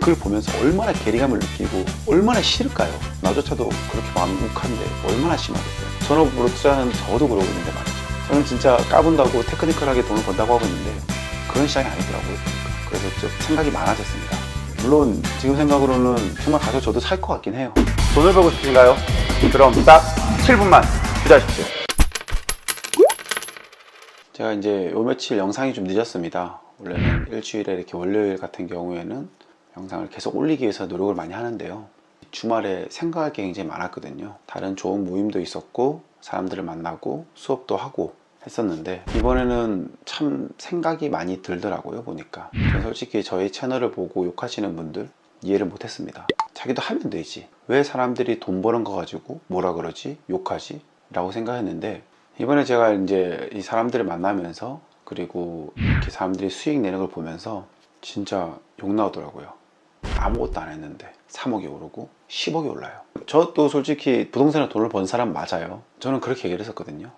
그걸 보면서 얼마나 괴리감을 느끼고 얼마나 싫을까요? 나조차도 그렇게 마음이 욱한데 얼마나 심하겠어요. 전업으로 투자하는 저도 그러고 있는데 말이죠. 저는 진짜 까분다고 테크니컬하게 돈을 번다고 하고 있는데 그런 시장이 아니더라고요. 그래서 좀 생각이 많아졌습니다. 물론 지금 생각으로는 정말 가서 저도 살 것 같긴 해요. 돈을 벌고 싶으신가요? 그럼 딱 7분만 투자하십시오. 제가 이제 요 며칠 영상이 좀 늦었습니다. 원래는 일주일에 이렇게 월요일 같은 경우에는 영상을 계속 올리기 위해서 노력을 많이 하는데요. 주말에 생각할 게 굉장히 많았거든요. 다른 좋은 모임도 있었고 사람들을 만나고 수업도 하고 했었는데 이번에는 참 생각이 많이 들더라고요. 보니까 솔직히 저희 채널을 보고 욕하시는 분들 이해를 못했습니다. 자기도 하면 되지, 왜 사람들이 돈 버는 거 가지고 뭐라 그러지, 욕하지? 라고 생각했는데 이번에 제가 이제 이 사람들을 만나면서 그리고 이렇게 사람들이 수익 내는 걸 보면서 진짜 욕 나오더라고요. 아무것도 안 했는데 3억이 오르고 10억이 올라요. 저도 솔직히 부동산에 돈을 번 사람 맞아요. 저는 그렇게 얘기를 했었거든요.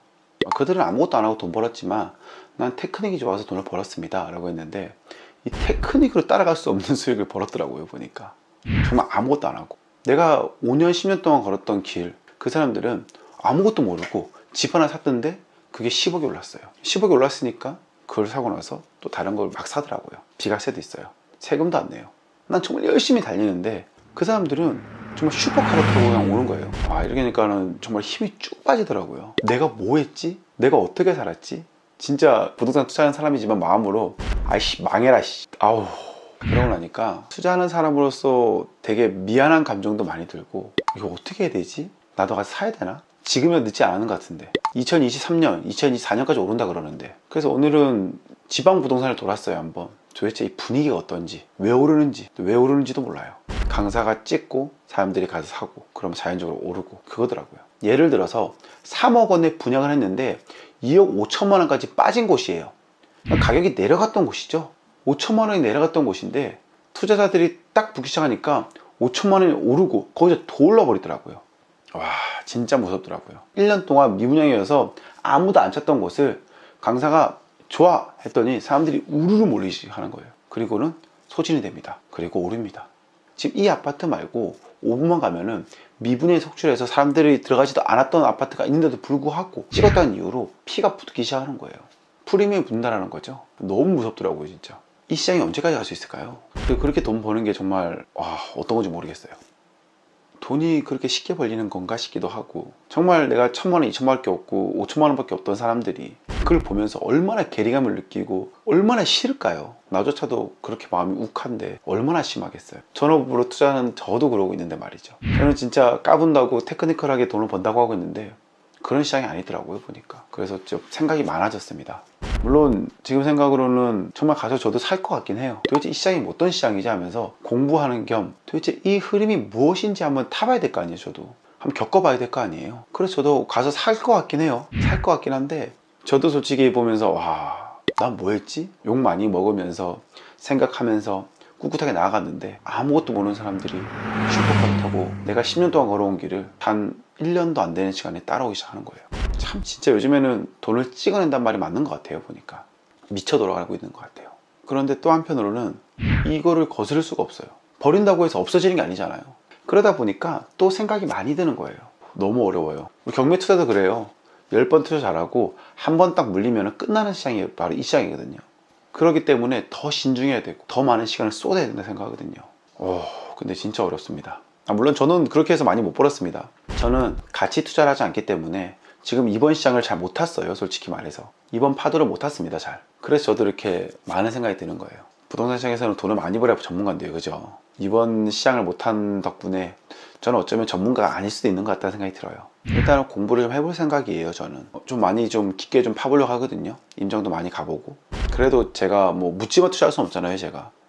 그들은 아무것도 안 하고 돈 벌었지만 난 테크닉이 좋아서 돈을 벌었습니다 라고 했는데 이 테크닉으로 따라갈 수 없는 수익을 벌었더라고요. 보니까 정말 아무것도 안 하고 내가 5년 10년 동안 걸었던 길, 그 사람들은 아무것도 모르고 집 하나 샀던데 그게 10억이 올랐어요. 10억이 올랐으니까 그걸 사고 나서 또 다른 걸 막 사더라고요. 비과세도 있어요. 세금도 안 내요. 난 정말 열심히 달리는데 그 사람들은 정말 슈퍼카를 타고 그냥 오는 거예요. 이러니까는 정말 힘이 쭉 빠지더라고요. 내가 뭐 했지? 내가 어떻게 살았지? 진짜 부동산 투자하는 사람이지만 마음으로 아이씨 망해라 씨. 아우. 그러고 나니까 투자하는 사람으로서 되게 미안한 감정도 많이 들고 이거 어떻게 해야 되지? 나도 가서 사야 되나? 지금은 늦지 않은 것 같은데 2023년, 2024년까지 오른다 그러는데 그래서 오늘은 지방 부동산을 돌았어요. 한번 도대체 이 분위기가 어떤지, 왜 오르는지도 몰라요. 강사가 찍고 사람들이 가서 사고 그러면 자연적으로 오르고 그거더라고요. 예를 들어서 3억 원에 분양을 했는데 2억 5천만 원까지 빠진 곳이에요. 가격이 내려갔던 곳이죠. 5천만 원이 내려갔던 곳인데 투자자들이 딱 붙기 시작하니까 5천만 원이 오르고 거기서 더 올라버리더라고요. 와, 진짜 무섭더라고요. 1년 동안 미분양이어서 아무도 안 찾던 곳을 강사가 좋아 했더니 사람들이 우르르 몰리시 하는 거예요. 그리고는 소진이 됩니다. 그리고 오릅니다. 지금 이 아파트 말고 5분만 가면은 미분양이 속출해서 사람들이 들어가지도 않았던 아파트가 있는데도 불구하고 찍었다는 이유로 피가 붙기 시작하는 거예요. 프리미엄이 붙는다는 거죠. 너무 무섭더라고요. 진짜 이 시장이 언제까지 갈 수 있을까요? 그렇게 돈 버는 게 정말 어떤 건지 모르겠어요. 돈이 그렇게 쉽게 벌리는 건가 싶기도 하고, 정말 내가 1,000만 원, 2천만 원밖에 없고 5천만 원밖에 없던 사람들이 그걸 보면서 얼마나 괴리감을 느끼고 얼마나 싫을까요? 나조차도 그렇게 마음이 욱한데 얼마나 심하겠어요. 전업으로 투자하는 저도 그러고 있는데 말이죠. 저는 진짜 까분다고 테크니컬하게 돈을 번다고 하고 있는데 그런 시장이 아니더라고요. 보니까. 그래서 좀 생각이 많아졌습니다. 물론 지금 생각으로는 정말 가서 저도 살 것 같긴 해요. 도대체 이 시장이 어떤 시장이지 하면서 공부하는 겸 도대체 이 흐름이 무엇인지 한번 타봐야 될 거 아니에요. 저도 한번 겪어봐야 될 거 아니에요. 그래서 저도 가서 살 것 같긴 해요. 살 것 같긴 한데 저도 솔직히 보면서 난 뭐 했지? 욕 많이 먹으면서 생각하면서 꿋꿋하게 나아갔는데 아무것도 모르는 사람들이 슈퍼카를 타고 내가 10년 동안 걸어온 길을 단 1년도 안 되는 시간에 따라오기 시작하는 거예요. 참 진짜 요즘에는 돈을 찍어낸단 말이 맞는 것 같아요. 보니까 미쳐 돌아가고 있는 것 같아요. 그런데 또 한편으로는 이거를 거스를 수가 없어요. 버린다고 해서 없어지는 게 아니잖아요. 그러다 보니까 또 생각이 많이 드는 거예요. 너무 어려워요. 우리 경매 투자도 그래요. 10번 투자 잘하고 한 번 딱 물리면 끝나는 시장이 바로 이 시장이거든요. 그렇기 때문에 더 신중해야 되고 더 많은 시간을 쏟아야 된다 생각하거든요. 근데 진짜 어렵습니다. 물론 저는 그렇게 해서 많이 못 벌었습니다. 저는 가치 투자를 하지 않기 때문에 지금 이번 시장을 잘 못 탔어요. 솔직히 말해서 이번 파도를 못 탔습니다. 잘. 그래서 저도 이렇게 많은 생각이 드는 거예요. 부동산 시장에서는 돈을 많이 벌어야 전문가인데요. 그죠? 이번 시장을 못 탄 덕분에 저는 어쩌면 전문가가 아닐 수도 있는 것 같다는 생각이 들어요. 일단은 공부를 좀 해볼 생각이에요. 저는 좀 많이 좀 깊게 좀 파보려고 하거든요. 임장도 많이 가보고. 그래도 제가 뭐 묻지마 투자할 수는 없잖아요.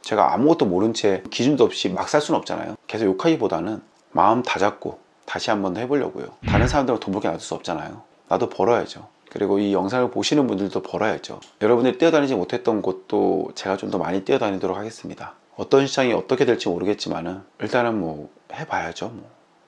제가 아무것도 모른 채 기준도 없이 막 살 수는 없잖아요. 계속 욕하기보다는 마음 다잡고 다시 한번 해보려고요. 다른 사람들은 돈 벌게 놔둘 수 없잖아요. 나도 벌어야죠. 그리고 이 영상을 보시는 분들도 벌어야죠. 여러분들이 뛰어다니지 못했던 곳도 제가 좀 더 많이 뛰어다니도록 하겠습니다. 어떤 시장이 어떻게 될지 모르겠지만은 일단은 뭐 해봐야죠.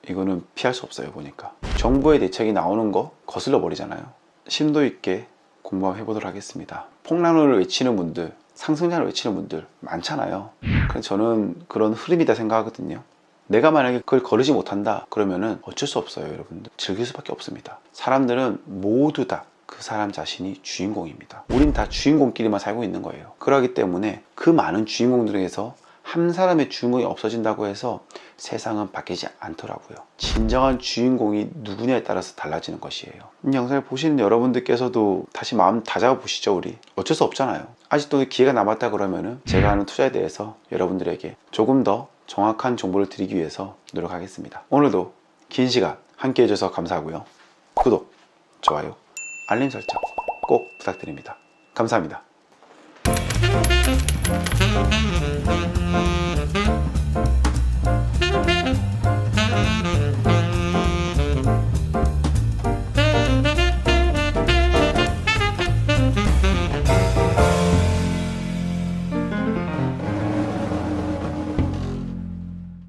이거는 피할 수 없어요. 보니까 정부의 대책이 나오는 거 거슬러 버리잖아요. 심도 있게 공부해 보도록 하겠습니다. 폭락론을 외치는 분들 상승장을 외치는 분들 많잖아요. 그래서 저는 그런 흐름이다 생각하거든요. 내가 만약에 그걸 거르지 못한다 그러면은 어쩔 수 없어요. 여러분들 즐길 수밖에 없습니다. 사람들은 모두 다 그 사람 자신이 주인공입니다. 우린 다 주인공끼리만 살고 있는 거예요. 그렇기 때문에 그 많은 주인공 중에서 한 사람의 주인공이 없어진다고 해서 세상은 바뀌지 않더라고요. 진정한 주인공이 누구냐에 따라서 달라지는 것이에요. 이 영상을 보시는 여러분들께서도 다시 마음 다잡아 보시죠. 우리 어쩔 수 없잖아요. 아직도 기회가 남았다 그러면은 제가 하는 투자에 대해서 여러분들에게 조금 더 정확한 정보를 드리기 위해서 노력하겠습니다. 오늘도 긴 시간 함께 해줘서 감사하고요. 구독, 좋아요, 알림 설정 꼭 부탁드립니다. 감사합니다.